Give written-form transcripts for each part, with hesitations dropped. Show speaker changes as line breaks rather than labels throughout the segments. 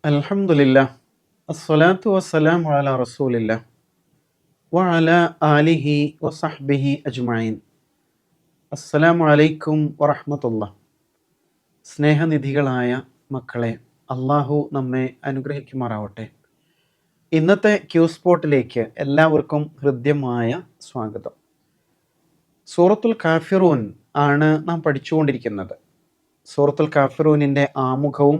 അൽഹംദുലില്ലാ അസ്സലാത്തു വസ്സലാമു അലാ റസൂലില്ലാ വഅലാ ആലിഹി വസഹ്ബിഹി അജ്മഈൻ. അസ്സലാമു അലൈക്കും വറഹ്മത്തുള്ളാഹി. സ്നേഹനിധികളായ മക്കളെ, അള്ളാഹു നമ്മെ അനുഗ്രഹിക്കുമാറാവട്ടെ. ഇന്നത്തെ ക്യൂ സ്പോട്ടിലേക്ക് എല്ലാവർക്കും ഹൃദ്യമായ സ്വാഗതം. സൂറത്തുൽ കാഫിറൂൻ ആണ് നാം പഠിച്ചുകൊണ്ടിരിക്കുന്നത്. സൂറത്തുൽ കാഫിറൂനിൻ്റെ ആമുഖവും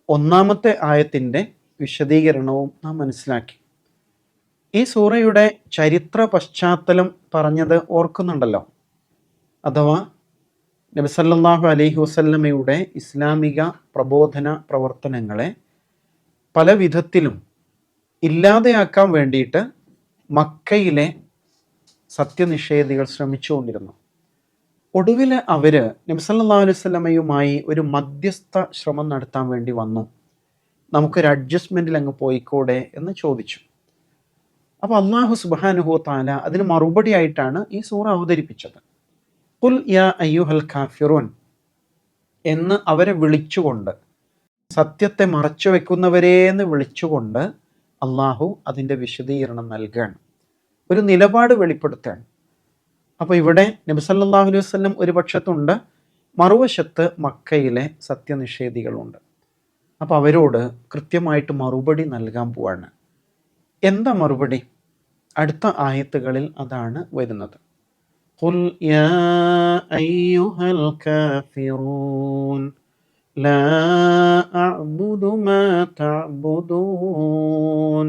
ഒന്നാമത്തെ ആയത്തിൻ്റെ വിശദീകരണവും നാം മനസ്സിലാക്കി. ഈ സൂറയുടെ ചരിത്ര പശ്ചാത്തലം പറഞ്ഞത് ഓർക്കുന്നുണ്ടല്ലോ. അഥവാ നബി സല്ലല്ലാഹു അലൈഹി വസല്ലമയുടെ ഇസ്ലാമിക പ്രബോധന പ്രവർത്തനങ്ങളെ പല വിധത്തിലും ഇല്ലാതെയാക്കാൻ വേണ്ടിയിട്ട് മക്കയിലെ സത്യനിഷേധികൾ ശ്രമിച്ചുകൊണ്ടിരുന്നു. ഒടുവിൽ അവർ നബി സല്ലല്ലാഹു അലൈഹി വസല്ലമയുമായി ഒരു മധ്യസ്ഥ ശ്രമം നടത്താൻ വേണ്ടി വന്നു. നമുക്കൊരു അഡ്ജസ്റ്റ്മെൻറ്റിൽ അങ്ങ് പോയിക്കൂടെ എന്ന് ചോദിച്ചു. അപ്പോൾ അല്ലാഹു സുബ്ഹാനഹു വ തആല അതിന് മറുപടി ആയിട്ടാണ് ഈ സൂറ അവതരിപ്പിച്ചത്. ഖുൽ യാ അയ്യുഹൽ കാഫിറൂൻ എന്ന് അവരെ വിളിച്ചുകൊണ്ട്, സത്യത്തെ മറച്ചു വെക്കുന്നവരേന്ന് വിളിച്ചുകൊണ്ട് അള്ളാഹു അതിൻ്റെ വിശദീകരണം നൽകുകയാണ്, ഒരു നിലപാട് വെളിപ്പെടുത്തുകയാണ്. അപ്പോൾ ഇവിടെ നബി സല്ലല്ലാഹു അലൈഹി വസല്ലം ഒരു പക്ഷത്തുണ്ട്, മറുവശത്ത് മക്കയിലെ സത്യനിഷേധികളുണ്ട്. അപ്പോൾ അവരോട് കൃത്യമായിട്ട് മറുപടി നൽകാൻ പോവാണ്. എന്താ മറുപടി? അടുത്ത ആയത്തുകളിൽ അതാണ് വരുന്നത്. ഖുൽ യാ അയ്യുഹൽ കാഫിറൂൻ ലാ അഅ്ബുദു മാ തഅ്ബുദൂൻ.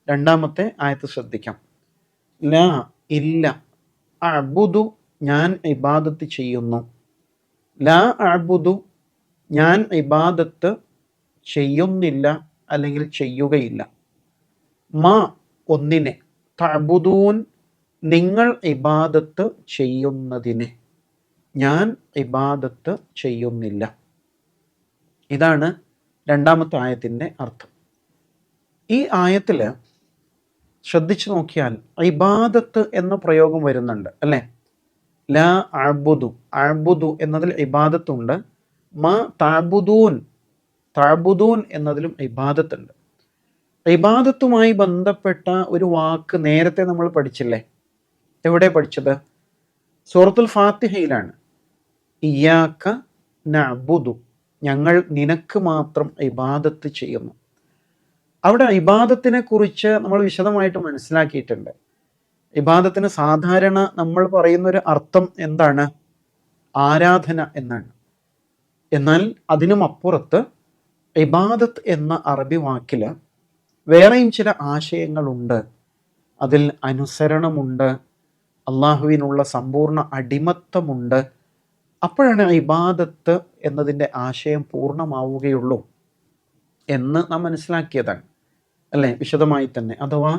രണ്ടാമത്തെ ആയത്ത് ശ്രദ്ധിക്കാം. ലാ ഇല്ല, അഅ്ബുദു ഞാൻ ഇബാദത്ത് ചെയ്യുന്നു, ലാ അഅ്ബുദു ഞാൻ ഇബാദത്ത് ചെയ്യുന്നില്ല അല്ലെങ്കിൽ ചെയ്യുകയില്ല, മാ ഒന്നിനെ, തഅ്ബുദൂൻ നിങ്ങൾ ഇബാദത്ത് ചെയ്യുന്നതിനെ ഞാൻ ഇബാദത്ത് ചെയ്യുന്നില്ല. ഇതാണ് രണ്ടാമത്തെ ആയത്തിൻ്റെ അർത്ഥം. ഈ ആയത്തിൽ ശ്രദ്ധിച്ചു നോക്കിയാൽ ഇബാദത്ത് എന്ന പ്രയോഗം വരുന്നുണ്ട് അല്ലേ? ലാ അഅ്ബുദു, അഅ്ബുദു എന്നതിൽ ഇബാദത്തുണ്ട്. മാ തഅ്ബുദൂൻ, തഅ്ബുദൂൻ എന്നതിലും ഇബാദത്തുണ്ട്. ഇബാദത്തുമായി ബന്ധപ്പെട്ട ഒരു വാക്ക് നേരത്തെ നമ്മൾ പഠിച്ചില്ലേ? എവിടെ പഠിച്ചത്? സൂറത്തുൽ ഫാത്തിഹയിലാണ്. ഇയ്യാക നഅ്ബുദു, ഞങ്ങൾ നിനക്ക് മാത്രം ഇബാദത്ത് ചെയ്യുന്നു. അവിടെ ഇബാദത്തിനെ കുറിച്ച് നമ്മൾ വിശദമായിട്ട് മനസ്സിലാക്കിയിട്ടുണ്ട്. ഇബാദത്തിന് സാധാരണ നമ്മൾ പറയുന്നൊരു അർത്ഥം എന്താണ്? ആരാധന എന്നാണ്. എന്നാൽ അതിനും അപ്പുറത്ത് ഇബാദത്ത് എന്ന അറബി വാക്കിൽ വേറെയും ചില ആശയങ്ങളുണ്ട്. അതിൽ അനുസരണമുണ്ട്, അള്ളാഹുവിനുള്ള സമ്പൂർണ്ണ അടിമത്തമുണ്ട്. അപ്പോഴാണ് ഇബാദത്ത് എന്നതിൻ്റെ ആശയം പൂർണ്ണമാവുകയുള്ളൂ എന്ന് നാം മനസ്സിലാക്കിയതാണ് അല്ലേ? വിശദമായി തന്നെ. അഥവാ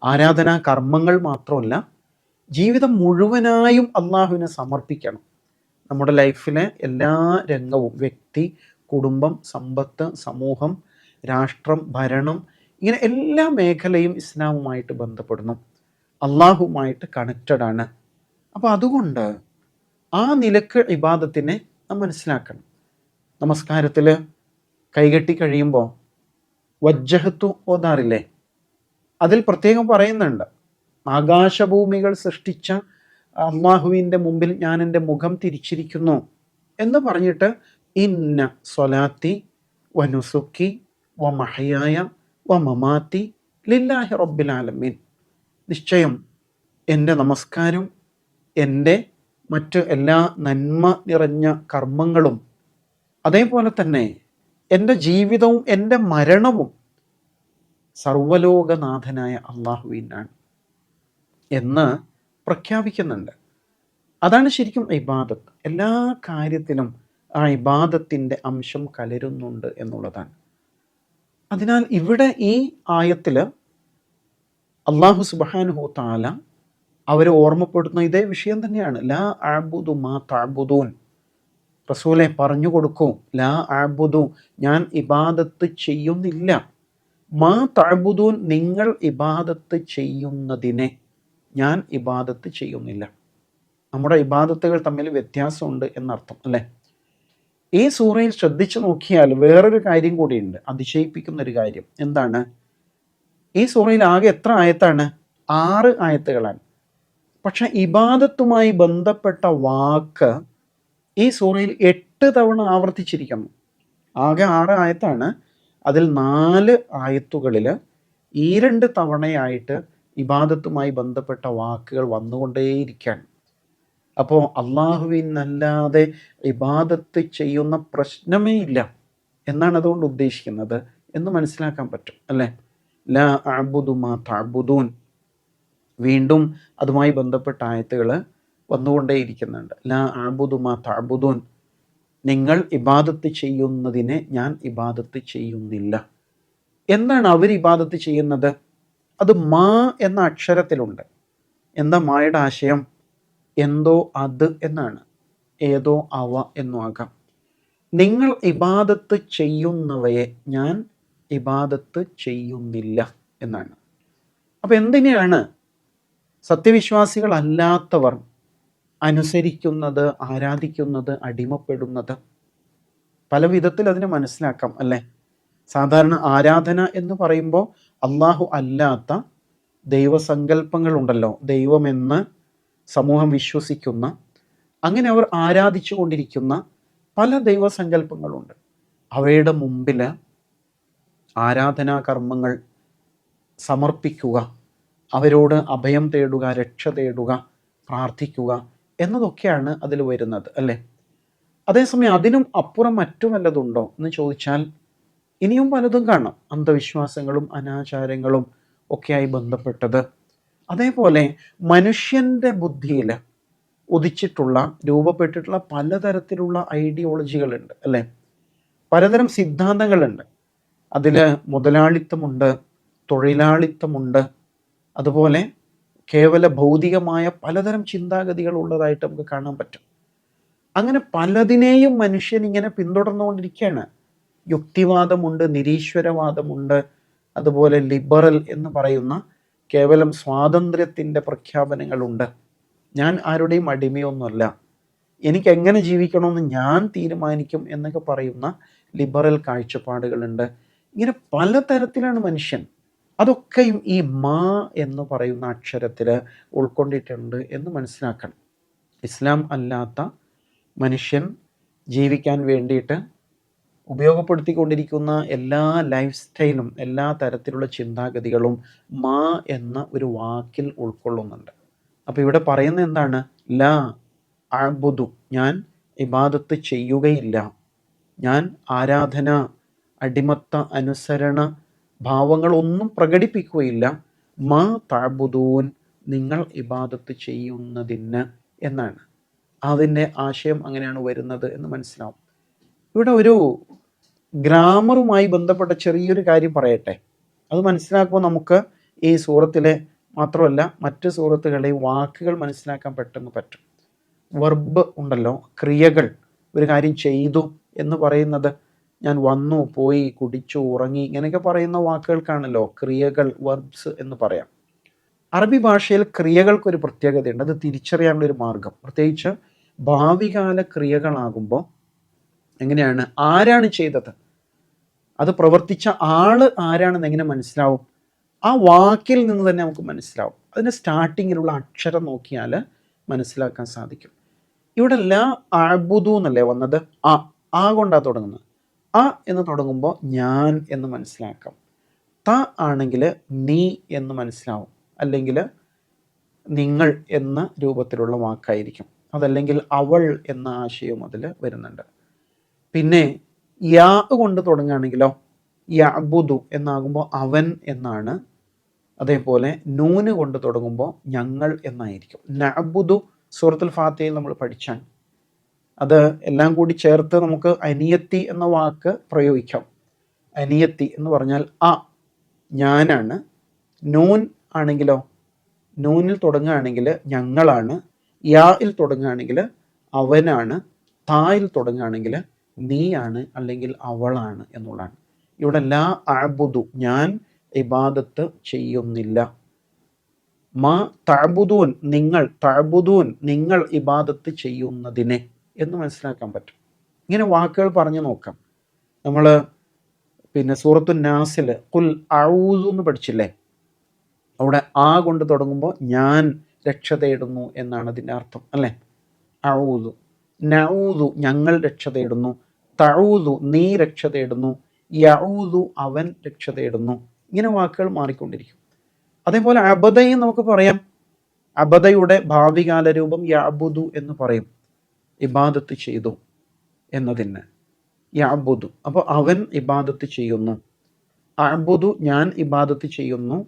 ആരാധനാ കർമ്മങ്ങൾ മാത്രമല്ല, ജീവിതം മുഴുവനായും അള്ളാഹുവിനെ സമർപ്പിക്കണം. നമ്മുടെ ലൈഫിലെ എല്ലാ രംഗവും, വ്യക്തി, കുടുംബം, സമ്പത്ത്, സമൂഹം, രാഷ്ട്രം, ഭരണം, ഇങ്ങനെ എല്ലാ മേഖലയും ഇസ്ലാമുമായിട്ട് ബന്ധപ്പെടുന്നു, അള്ളാഹുമായിട്ട് കണക്റ്റഡ് ആണ്. അപ്പോൾ അതുകൊണ്ട് ആ നിലക്ക് ഇബാദത്തിനെ നാം മനസ്സിലാക്കണം. നമസ്കാരത്തിൽ കൈകെട്ടി കഴിയുമ്പോൾ വജ്ജഹത്തു ഓതാറില്ലേ? അതിൽ പ്രത്യേകം പറയുന്നുണ്ട്, ആകാശഭൂമികൾ സൃഷ്ടിച്ച അള്ളാഹുവിൻ്റെ മുമ്പിൽ ഞാൻ എൻ്റെ മുഖം തിരിച്ചിരിക്കുന്നു എന്ന് പറഞ്ഞിട്ട് ഇന്ന സ്വലാത്തി വനുസുക്കി വമഹയായ വമമാത്തി ലില്ലാഹി റബ്ബിൽ ആലമീൻ. നിശ്ചയം എൻ്റെ നമസ്കാരം, എൻ്റെ മറ്റ് എല്ലാ നന്മ നിറഞ്ഞ കർമ്മങ്ങളും, അതേപോലെ തന്നെ എൻ്റെ ജീവിതവും എൻ്റെ മരണവും സർവലോകനാഥനായ അള്ളാഹുവിനാണ് എന്ന് പ്രഖ്യാപിക്കുന്നുണ്ട്. അതാണ് ശരിക്കും ഇബാദത്ത്. എല്ലാ കാര്യത്തിലും ആ ഇബാദത്തിൻ്റെ അംശം കലരുന്നുണ്ട് എന്നുള്ളതാണ്. അതിനാൽ ഇവിടെ ഈ ആയത്തിൽ അല്ലാഹു സുബ്ഹാനഹു തആല അവരെ ഓർമ്മപ്പെടുത്തുന്ന ഇതേ വിഷയം തന്നെയാണ്. ലാ അഅ്ബുദു മാ തഅ്ബുദൂൻ. റസൂലെ പറഞ്ഞു കൊടുക്കൂ, ലാ അഅ്ബുദു ഞാൻ ഇബാദത്ത് ചെയ്യുന്നില്ല, മാ തഅ്ബുദൂൻ നിങ്ങൾ ഇബാദത്ത് ചെയ്യുന്നതിനെ ഞാൻ ഇബാദത്ത് ചെയ്യുന്നില്ല. നമ്മുടെ ഇബാദത്തുകൾ തമ്മിൽ വ്യത്യാസമുണ്ട് എന്നർത്ഥം അല്ലേ? ഈ സൂറയിൽ ശ്രദ്ധിച്ചു നോക്കിയാൽ വേറൊരു കാര്യം കൂടിയുണ്ട്, അതിശയിപ്പിക്കുന്ന ഒരു കാര്യം. എന്താണ്? ഈ സൂറയിൽ ആകെ എത്ര ആയത്താണ്? 6 ആയത്തുകളാണ്. പക്ഷെ ഇബാദത്തുമായി ബന്ധപ്പെട്ട വാക്ക് ഈ സൂറയിൽ 8 തവണ ആവർത്തിച്ചിരിക്കുന്നു. ആകെ 6 ആയത്താണ്. അതിൽ 4 ആയത്തുകളിൽ 2 തവണയായിട്ട് ഇബാദത്തുമായി ബന്ധപ്പെട്ട വാക്കുകൾ വന്നുകൊണ്ടേയിരിക്കുകയാണ്. അപ്പോൾ അല്ലാഹുവിനല്ലാതെ ഇബാദത്ത് ചെയ്യുന്ന പ്രശ്നമേ ഇല്ല എന്നാണ് അതുകൊണ്ട് ഉദ്ദേശിക്കുന്നത് എന്ന് മനസ്സിലാക്കാൻ പറ്റും അല്ലേ? ലാ അഅ്ബുദു മാ തഅ്ബുദൂൻ, വീണ്ടും അതുമായി ബന്ധപ്പെട്ട ആയത്തുകൾ വന്നുകൊണ്ടേയിരിക്കുന്നുണ്ട്. ലാ അഅ്ബുദു മാ തഅ്ബുദൂൻ, നിങ്ങൾ ഇബാദത്ത് ചെയ്യുന്നതിനെ ഞാൻ ഇബാദത്ത് ചെയ്യുന്നില്ല. എന്താണ് അവർ ഇബാദത്ത് ചെയ്യുന്നത്? അത് മാ എന്ന അക്ഷരത്തിലുണ്ട്. എന്താ മായുടെ ആശയം? എന്തോ അത് എന്നാണ്, ഏതോ അവ എന്നും ആകാം. നിങ്ങൾ ഇബാദത്ത് ചെയ്യുന്നവയെ ഞാൻ ഇബാദത്ത് ചെയ്യുന്നില്ല എന്നാണ്. അപ്പം എന്തിനെയാണ് സത്യവിശ്വാസികളല്ലാത്തവർ അനുസരിക്കുന്നത്, ആരാധിക്കുന്നത്, അടിമപ്പെടുന്നത്? പല വിധത്തിൽ അതിനെ മനസ്സിലാക്കാം അല്ലേ? സാധാരണ ആരാധന എന്ന് പറയുമ്പോൾ അള്ളാഹു അല്ലാത്ത ദൈവസങ്കല്പങ്ങളുണ്ടല്ലോ, ദൈവമെന്ന് സമൂഹം വിശ്വസിക്കുന്ന, അങ്ങനെ അവർ ആരാധിച്ചു കൊണ്ടിരിക്കുന്ന പല ദൈവസങ്കല്പങ്ങളുണ്ട്. അവയുടെ മുമ്പിൽ ആരാധനാ കർമ്മങ്ങൾ സമർപ്പിക്കുക, അവരോട് അഭയം തേടുക, രക്ഷ തേടുക, പ്രാർത്ഥിക്കുക എന്നതൊക്കെയാണ് അതിൽ വരുന്നത് അല്ലേ? അതേസമയം അതിനും അപ്പുറം മറ്റു വല്ലതുണ്ടോ എന്ന് ചോദിച്ചാൽ ഇനിയും പലതും കാണാം. അന്ധവിശ്വാസങ്ങളും അനാചാരങ്ങളും ഒക്കെയായി ബന്ധപ്പെട്ടത്. അതേപോലെ മനുഷ്യൻ്റെ ബുദ്ധിയിൽ ഉദിച്ചിട്ടുള്ള, രൂപപ്പെട്ടിട്ടുള്ള പലതരത്തിലുള്ള ഐഡിയോളജികളുണ്ട് അല്ലേ? പലതരം സിദ്ധാന്തങ്ങളുണ്ട്. അതിൽ മുതലാളിത്തമുണ്ട്, തൊഴിലാളിത്തമുണ്ട്, അതുപോലെ കേവല ഭൗതികമായ പലതരം ചിന്താഗതികൾ ഉള്ളതായിട്ട് നമുക്ക് കാണാൻ പറ്റും. അങ്ങനെ പലതിനെയും മനുഷ്യൻ ഇങ്ങനെ പിന്തുടർന്നുകൊണ്ടിരിക്കുകയാണ്. യുക്തിവാദമുണ്ട്, നിരീശ്വരവാദമുണ്ട്, അതുപോലെ ലിബറൽ എന്ന് പറയുന്ന കേവലം സ്വാതന്ത്ര്യത്തിൻ്റെ പ്രഖ്യാപനങ്ങളുണ്ട്. ഞാൻ ആരുടെയും അടിമയൊന്നുമല്ല, എനിക്ക് എങ്ങനെ ജീവിക്കണമെന്ന് ഞാൻ തീരുമാനിക്കും എന്നൊക്കെ പറയുന്ന ലിബറൽ കാഴ്ചപ്പാടുകളുണ്ട്. ഇങ്ങനെ പലതരത്തിലാണ് മനുഷ്യൻ. അതൊക്കെയും ഈ മാ എന്ന് പറയുന്ന അക്ഷരത്തിൽ ഉൾക്കൊണ്ടിട്ടുണ്ട് എന്ന് മനസ്സിലാക്കണം. ഇസ്ലാം അല്ലാത്ത മനുഷ്യൻ ജീവിക്കാൻ വേണ്ടിയിട്ട് ഉപയോഗപ്പെടുത്തിക്കൊണ്ടിരിക്കുന്ന എല്ലാ ലൈഫ് സ്റ്റൈലും, എല്ലാ തരത്തിലുള്ള ചിന്താഗതികളും മാ എന്ന ഒരു വാക്കിൽ ഉൾക്കൊള്ളുന്നുണ്ട്. അപ്പോൾ ഇവിടെ പറയുന്നത് എന്താണ്? ലാ അഅ്ബുദു, ഞാൻ ഇബാദത്ത് ചെയ്യുകയില്ല, ഞാൻ ആരാധന, അടിമത്ത, അനുസരണ ഭാവങ്ങളൊന്നും പ്രകടിപ്പിക്കുകയില്ല. മാ തഅ്ബുദൂൻ, നിങ്ങൾ ഇബാദത്ത് ചെയ്യുന്നതിന് എന്നാണ്. അതിൻ്റെ ആശയം അങ്ങനെയാണ് വരുന്നത് എന്ന് മനസ്സിലാവും. ഇവിടെ ഒരു ഗ്രാമറുമായി ബന്ധപ്പെട്ട ചെറിയൊരു കാര്യം പറയട്ടെ. അത് മനസ്സിലാക്കുമ്പോൾ നമുക്ക് ഈ സൂറത്തിലെ മാത്രമല്ല മറ്റ് സൂറത്തുകളെ വാക്കുകൾ മനസ്സിലാക്കാൻ പെട്ടെന്ന് പറ്റും. വെർബ് ഉണ്ടല്ലോ, ക്രിയകൾ. ഒരു കാര്യം ചെയ്തു എന്ന് പറയുന്നത്, ഞാൻ വന്നു, പോയി, കുടിച്ചു, ഉറങ്ങി, ഇങ്ങനെയൊക്കെ പറയുന്ന വാക്കുകൾക്കാണല്ലോ ക്രിയകൾ, വെർബ്സ് എന്ന് പറയാം. അറബി ഭാഷയിൽ ക്രിയകൾക്കൊരു പ്രത്യേകതയുണ്ട്. അത് തിരിച്ചറിയാനുള്ളൊരു മാർഗം, പ്രത്യേകിച്ച് ഭാവികാല ക്രിയകളാകുമ്പോൾ എങ്ങനെയാണ്, ആരാണ് ചെയ്തത്, അത് പ്രവർത്തിച്ച ആള് ആരാണെന്ന് എങ്ങനെ മനസ്സിലാവും? ആ വാക്കിൽ നിന്ന് തന്നെ നമുക്ക് മനസ്സിലാവും. അതിൻ്റെ സ്റ്റാർട്ടിങ്ങിലുള്ള അക്ഷരം നോക്കിയാൽ മനസ്സിലാക്കാൻ സാധിക്കും. ഇവിടെ ലാ അഅ്ബുദു എന്നല്ലേ വന്നത്? ആ കൊണ്ടാണ് തുടങ്ങുന്നത്. അ എന്ന് തുടങ്ങുമ്പോൾ ഞാൻ എന്ന് മനസ്സിലാക്കാം. ത ആണെങ്കിൽ നീ എന്ന് മനസ്സിലാവും, അല്ലെങ്കിൽ നിങ്ങൾ എന്ന രൂപത്തിലുള്ള വാക്കായിരിക്കും. അതല്ലെങ്കിൽ അവൾ എന്ന ആശയവും അതിൽ വരുന്നുണ്ട്. പിന്നെ യാ കൊണ്ട് തുടങ്ങുകയാണെങ്കിലോ യഅ്ബുദു എന്നാകുമ്പോൾ അവൻ എന്നാണ്. അതേപോലെ നൂന് കൊണ്ട് തുടങ്ങുമ്പോൾ ഞങ്ങൾ എന്നായിരിക്കും. നഅ്ബുദു സൂറത്തുൽ ഫാത്തിഹയിൽ നമ്മൾ പഠിച്ചാണ്. അത് എല്ലാം കൂടി ചേർത്ത് നമുക്ക് അനിയത്തി എന്ന വാക്ക് പ്രയോഗിക്കാം. അനിയത്തി എന്ന് പറഞ്ഞാൽ ഞാനാണ്. നൂൻ ആണെങ്കിലോ, നൂനിൽ തുടങ്ങുകയാണെങ്കിൽ ഞങ്ങളാണ്. യായിൽ തുടങ്ങുകയാണെങ്കിൽ അവനാണ്. തായിൽ തുടങ്ങുകയാണെങ്കിൽ നീയാണ്, അല്ലെങ്കിൽ അവളാണ് എന്നുള്ളതാണ്. ഇവിടെ ലാ അഅ്ബുദു, ഞാൻ ഇബാദത്ത് ചെയ്യുന്നില്ല. മാ തഅ്ബുദൂൻ, നിങ്ങൾ, തഅ്ബുദൂൻ, നിങ്ങൾ ഇബാദത്ത് ചെയ്യുന്നതിനെ എന്ന് മനസ്സിലാക്കാൻ പറ്റും. ഇങ്ങനെ വാക്കുകൾ പറഞ്ഞു നോക്കാം. നമ്മൾ പിന്നെ സൂറത്തു നാസിൽ ഖുൽ അഊദു എന്ന് പഠിച്ചില്ലേ? അവിടെ ആ കൊണ്ട് തുടങ്ങുമ്പോൾ ഞാൻ രക്ഷ തേടുന്നു എന്നാണ് അതിൻ്റെ അർത്ഥം അല്ലേ? അഊദു, നഊദു ഞങ്ങൾ രക്ഷ തേടുന്നു, തഊദു നീ രക്ഷ തേടുന്നു, യഊദു അവൻ രക്ഷ തേടുന്നു. ഇങ്ങനെ വാക്കുകൾ മാറിക്കൊണ്ടിരിക്കും. അതേപോലെ അബദയും നമുക്ക് പറയാം. അബദയുടെ ഭാവികാല രൂപം യഅബുദു എന്ന് പറയും, ഇബാദത്ത് ചെയ്തു എന്നതിന് യഅബുദു. അപ്പോൾ അവൻ ഇബാദത്ത് ചെയ്യുന്നു, അഅബുദു ഞാൻ ഇബാദത്ത് ചെയ്യുന്നു,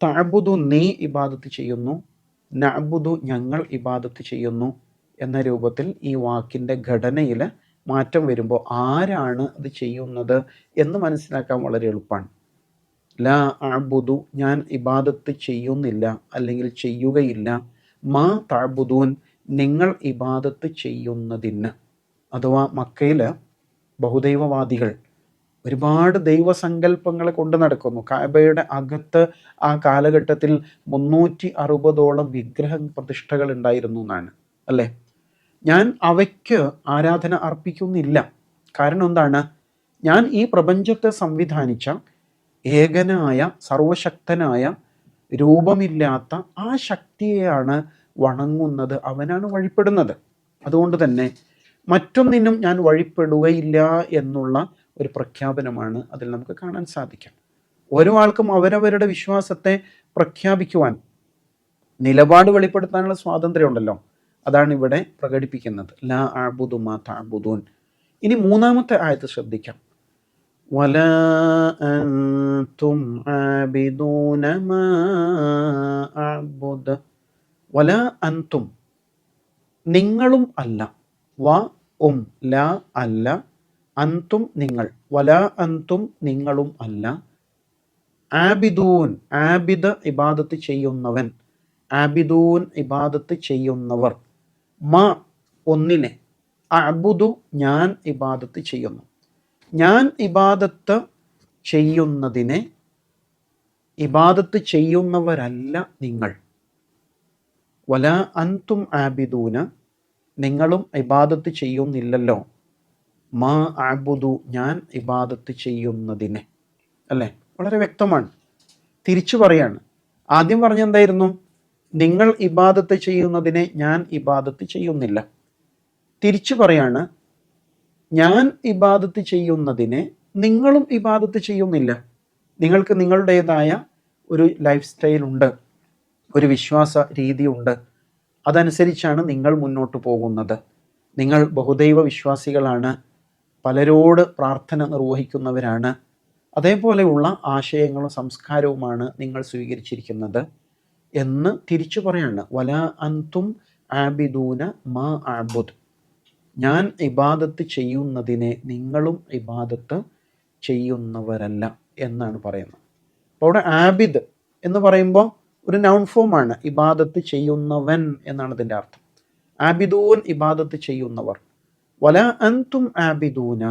തഅബുദു നീ ഇബാദത്ത് ചെയ്യുന്നു, നഅബുദു ഞങ്ങൾ ഇബാദത്ത് ചെയ്യുന്നു എന്ന രൂപത്തിൽ ഈ വാക്കിൻ്റെ ഘടനയിൽ മാറ്റം വരുമ്പോൾ ആരാണ് അത് ചെയ്യുന്നത് എന്ന് മനസ്സിലാക്കാൻ വളരെ എളുപ്പമാണ്. ലാ അഅബുദു ഞാൻ ഇബാദത്ത് ചെയ്യുന്നില്ല അല്ലെങ്കിൽ ചെയ്യുകയില്ല, മാ തഅബുദൂൻ നിങ്ങൾ ഇബാദത്ത് ചെയ്യുന്നതിന്. അഥവാ മക്കയിൽ ബഹുദൈവവാദികൾ ഒരുപാട് ദൈവസങ്കല്പങ്ങളെ കൊണ്ട് നടക്കുന്നു. കഅബയുടെ അകത്ത് ആ കാലഘട്ടത്തിൽ 360ഓളം വിഗ്രഹ പ്രതിഷ്ഠകൾ ഉണ്ടായിരുന്നു എന്നാണ് അല്ലേ? ഞാൻ അവയ്ക്ക് ആരാധന അർപ്പിക്കുന്നില്ല. കാരണം എന്താണ്? ഞാൻ ഈ പ്രപഞ്ചത്തെ സംവിധാനിച്ച ഏകനായ സർവശക്തനായ രൂപമില്ലാത്ത ആ ശക്തിയെയാണ് വണങ്ങുന്നത്, അവനാണ് വഴിപ്പെടുന്നത്. അതുകൊണ്ട് തന്നെ മറ്റൊന്നിനും ഞാൻ വഴിപ്പെടുകയില്ല എന്നുള്ള ഒരു പ്രഖ്യാപനമാണ് അതിൽ നമുക്ക് കാണാൻ സാധിക്കാം. ഓരോ ആൾക്കും അവരവരുടെ വിശ്വാസത്തെ പ്രഖ്യാപിക്കുവാൻ, നിലപാട് വെളിപ്പെടുത്താനുള്ള സ്വാതന്ത്ര്യം ഉണ്ടല്ലോ. അതാണ് ഇവിടെ പ്രകടിപ്പിക്കുന്നത്. ലാ അഅബുദു മാ തഅബുദൂൻ. ഇനി മൂന്നാമത്തെ ആയത്ത് ശ്രദ്ധിക്കാം. വലാ അൻതും ആബിദൂന മാ അഅബുദു. വലാ അൻതും നിങ്ങളും അല്ല, വ ലാ അല്ല, അൻതും നിങ്ങൾ, വലാ അൻതും നിങ്ങളും അല്ല, ആബിദൂൻ ആബിദ് ഇബാദത്ത് ചെയ്യുന്നവൻ, ആബിദൂൻ ഇബാദത്ത് ചെയ്യുന്നവർ, മ ഒന്നിനെ, അഅബുദു ഞാൻ ഇബാദത്ത് ചെയ്യുന്നു. ഞാൻ ഇബാദത്ത് ചെയ്യുന്നതിനെ ഇബാദത്ത് ചെയ്യുന്നവരല്ല നിങ്ങൾ. വലാ അൻതും ആബിദൂന നിങ്ങളും ഇബാദത്ത് ചെയ്യുന്നില്ലല്ലോ, മാ അഅബുദു ഞാൻ ഇബാദത്ത് ചെയ്യുന്നതിനെ. അല്ലേ? വളരെ വ്യക്തമാണ്. തിരിച്ചു പറയാണ്. ആദ്യം പറഞ്ഞെന്തായിരുന്നു? നിങ്ങൾ ഇബാദത്ത് ചെയ്യുന്നതിനെ ഞാൻ ഇബാദത്ത് ചെയ്യുന്നില്ല. തിരിച്ചു പറയാണ്, ഞാൻ ഇബാദത്ത് ചെയ്യുന്നതിനെ നിങ്ങളും ഇബാദത്ത് ചെയ്യുന്നില്ല. നിങ്ങൾക്ക് നിങ്ങളുടേതായ ഒരു ലൈഫ് സ്റ്റൈലുണ്ട്, ഒരു വിശ്വാസ രീതിയുണ്ട്. അതനുസരിച്ചാണ് നിങ്ങൾ മുന്നോട്ട് പോകുന്നത്. നിങ്ങൾ ബഹുദൈവ വിശ്വാസികളാണ്, പലരോട് പ്രാർത്ഥന നിർവഹിക്കുന്നവരാണ്. അതേപോലെയുള്ള ആശയങ്ങളും സംസ്കാരവുമാണ് നിങ്ങൾ സ്വീകരിച്ചിരിക്കുന്നത് എന്ന് തിരിച്ചു പറയാണ്. വലാ അൻതും ആബിദൂന മാ അഅബുദ് ഞാൻ ഇബാദത്ത് ചെയ്യുന്നതിനെ നിങ്ങളും ഇബാദത്ത് ചെയ്യുന്നവരല്ല എന്നാണ് പറയുന്നത്. അപ്പോൾ അവിടെ ആബിദ് എന്ന് പറയുമ്പോൾ ഒരു നൗൺ ഫോമാണ്. ഇബാദത്ത് ചെയ്യുന്നവൻ എന്നാണ് ഇതിൻ്റെ അർത്ഥം. ആബിദൂൻ ഇബാദത്ത് ചെയ്യുന്നവർ. വലാ അൻതും ആബിദൂന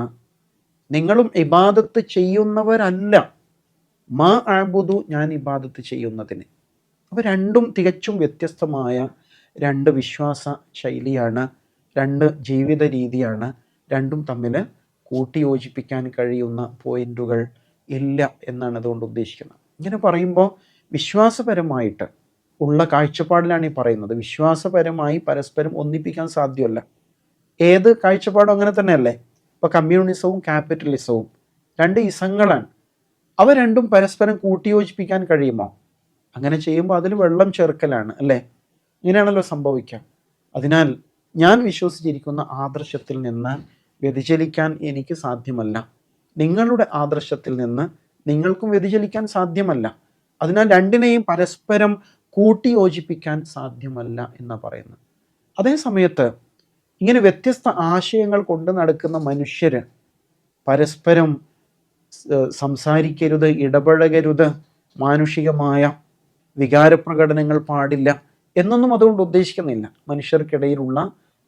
നിങ്ങളും ഇബാദത്ത് ചെയ്യുന്നവരല്ല, മാ അഅബുദു ഞാൻ ഇബാദത്ത് ചെയ്യുന്നതിന്. അപ്പോൾ രണ്ടും തികച്ചും വ്യത്യസ്തമായ രണ്ട് വിശ്വാസ ശൈലിയാണ്, രണ്ട് ജീവിത രീതിയാണ്. രണ്ടും തമ്മിൽ കൂട്ടിയോജിപ്പിക്കാൻ കഴിയുന്ന പോയിന്റുകൾ ഇല്ല എന്നാണ് അതുകൊണ്ട് ഉദ്ദേശിക്കുന്നത്. ഇങ്ങനെ പറയുമ്പോൾ വിശ്വാസപരമായിട്ട് ഉള്ള കാഴ്ചപ്പാടിലാണ് ഈ പറയുന്നത്. വിശ്വാസപരമായി പരസ്പരം ഒന്നിപ്പിക്കാൻ സാധ്യമല്ല. ഏത് കാഴ്ചപ്പാടും അങ്ങനെ തന്നെയല്ലേ? ഇപ്പോൾ കമ്മ്യൂണിസവും ക്യാപിറ്റലിസവും രണ്ട് ഇസങ്ങളാണ്. അവ രണ്ടും പരസ്പരം കൂട്ടിയോജിപ്പിക്കാൻ കഴിയുമോ? അങ്ങനെ ചെയ്യുമ്പോൾ അതിൽ വെള്ളം ചേർക്കലാണ് അല്ലേ? ഇങ്ങനെയാണല്ലോ സംഭവിക്കുക. അതിനാൽ ഞാൻ വിശ്വസിച്ചിരിക്കുന്ന ആദർശത്തിൽ നിന്ന് വ്യതിചലിക്കാൻ എനിക്ക് സാധ്യമല്ല. നിങ്ങളുടെ ആദർശത്തിൽ നിന്ന് നിങ്ങൾക്കും വ്യതിചലിക്കാൻ സാധ്യമല്ല. അതിനാൽ രണ്ടിനെയും പരസ്പരം കൂട്ടിയോജിപ്പിക്കാൻ സാധ്യമല്ല എന്ന് പറയുന്നത്. അതേ സമയത്ത് ഇങ്ങനെ വ്യത്യസ്ത ആശയങ്ങൾ കൊണ്ട് നടക്കുന്ന മനുഷ്യർ പരസ്പരം സംസാരിക്കരുത്, ഇടപഴകരുത്, മാനുഷികമായ വികാരപ്രകടനങ്ങൾ പാടില്ല എന്നൊന്നും അതുകൊണ്ട് ഉദ്ദേശിക്കുന്നില്ല. മനുഷ്യർക്കിടയിലുള്ള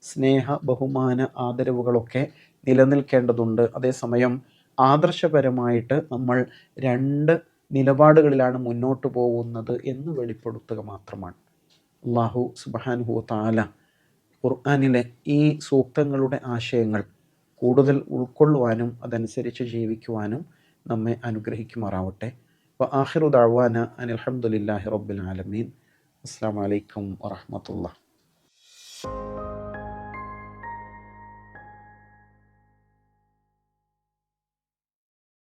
സ്നേഹ, ബഹുമാന, ആദരവുകളൊക്കെ നിലനിൽക്കേണ്ടതുണ്ട്. അതേസമയം ആദർശപരമായിട്ട് നമ്മൾ രണ്ട് നിലപാടുകളിലാണ് മുന്നോട്ട് പോകുന്നത് എന്ന് വെളിപ്പെടുത്തുക മാത്രമാണ്. അല്ലാഹു സുബ്ഹാനഹു വ തആല ഖുർആനിലെ ഈ സൂക്തങ്ങളുടെ ആശയങ്ങൾ കൂടുതൽ ഉൾക്കൊള്ളുവാനും അതനുസരിച്ച് ജീവിക്കുവാനും നമ്മെ അനുഗ്രഹിക്കുമാറാവട്ടെ. ആഖിറു ദഅ്വാന അനിൽ ഹംദുലില്ലാഹി റബ്ബിൽ ആലമീൻ. അസ്സലാമു അലൈക്കും വറഹ്മത്തുള്ളാഹി.